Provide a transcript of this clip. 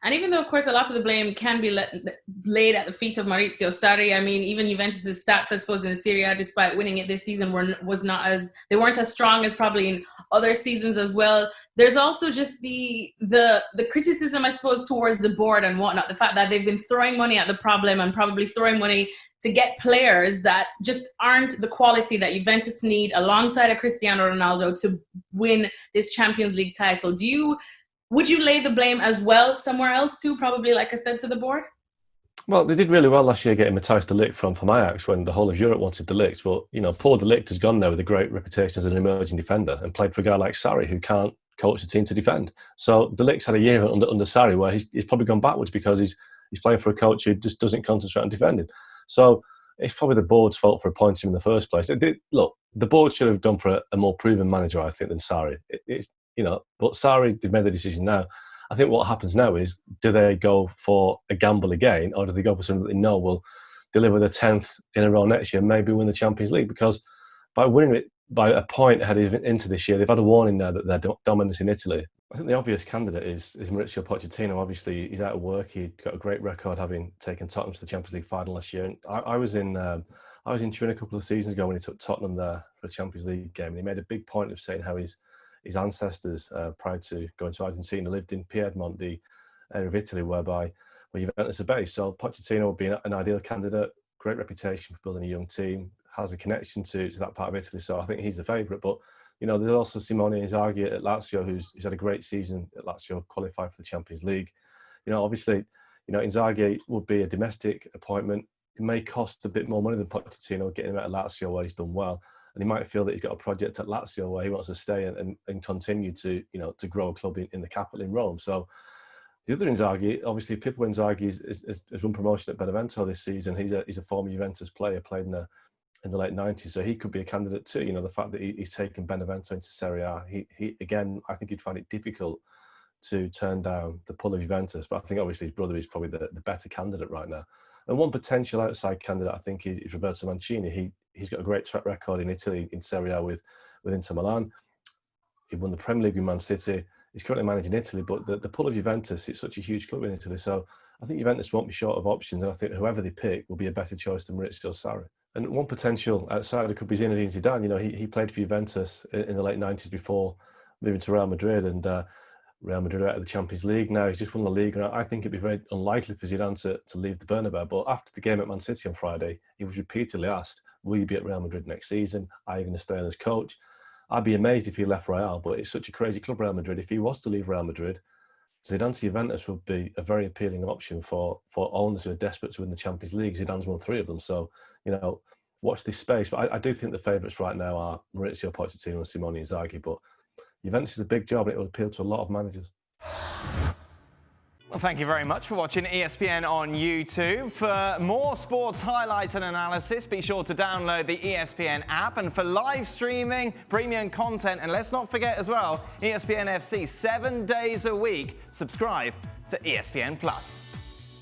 And even though, of course, a lot of the blame can be laid at the feet of Maurizio Sarri, I mean, even Juventus' stats, I suppose, in Serie A, despite winning it this season, they weren't as strong as probably in other seasons as well. There's also just the criticism, I suppose, towards the board and whatnot. The fact that they've been throwing money at the problem and probably throwing money to get players that just aren't the quality that Juventus need alongside a Cristiano Ronaldo to win this Champions League title. Would you lay the blame as well somewhere else too, probably, like I said, to the board? Well, they did really well last year getting Matthijs de Ligt from Ajax when the whole of Europe wanted de Ligt. But, poor de Ligt has gone there with a great reputation as an emerging defender and played for a guy like Sarri who can't coach the team to defend. So de Ligt's had a year under Sarri where he's probably gone backwards because he's playing for a coach who just doesn't concentrate on defending. So it's probably the board's fault for appointing him in the first place. Look, the board should have gone for a more proven manager, I think, than Sarri. But Sarri, they've made the decision now. I think what happens now is, do they go for a gamble again, or do they go for something that they know will deliver the 10th in a row next year, maybe win the Champions League? Because by winning it by a point ahead into this year, they've had a warning now that their dominance in Italy. I think the obvious candidate is Mauricio Pochettino. Obviously, he's out of work. He got a great record having taken Tottenham to the Champions League final last year. And I was in Turin a couple of seasons ago when he took Tottenham there for a Champions League game. And he made a big point of saying how his ancestors, prior to going to Argentina, lived in Piedmont, the area of Italy where Juventus are based. So Pochettino would be an ideal candidate. Great reputation for building a young team, has a connection to that part of Italy. So I think he's the favourite. But there's also Simone Inzaghi at Lazio, who's had a great season at Lazio, qualified for the Champions League. Obviously, Inzaghi would be a domestic appointment. It may cost a bit more money than Pochettino, getting him out of Lazio where he's done well. And he might feel that he's got a project at Lazio where he wants to stay and continue to grow a club in the capital in Rome. So the other Inzaghi, obviously, Pippo Inzaghi has run promotion at Benevento this season. He's a former Juventus player, played in the late 90s, so he could be a candidate too. The fact that he's taken Benevento into Serie A, he again, I think he'd find it difficult to turn down the pull of Juventus. But I think obviously his brother is probably the better candidate right now. And one potential outside candidate, I think, is Roberto Mancini. He's got a great track record in Italy, in Serie A with Inter Milan. He won the Premier League with Man City. He's currently managing Italy, but the pull of Juventus, it's such a huge club in Italy. So I think Juventus won't be short of options, and I think whoever they pick will be a better choice than Maurizio Sarri. And one potential outsider could be Zinedine Zidane. He played for Juventus in the late 90s before moving to Real Madrid, and Real Madrid are out of the Champions League now. He's just won the league, and I think it'd be very unlikely for Zidane to leave the Bernabeu. But after the game at Man City on Friday, he was repeatedly asked, will you be at Real Madrid next season? Are you going to stay on as coach? I'd be amazed if he left Real, but it's such a crazy club, Real Madrid. If he was to leave Real Madrid, Zidane to Juventus would be a very appealing option for owners who are desperate to win the Champions League. Zidane's won 3 of them. So, watch this space. But I do think the favourites right now are Maurizio Pochettino and Simone Inzaghi. But Juventus is a big job and it will appeal to a lot of managers. Well, thank you very much for watching ESPN on YouTube. For more sports highlights and analysis, be sure to download the ESPN app. And for live streaming, premium content, and let's not forget as well, ESPN FC 7 days a week. Subscribe to ESPN+.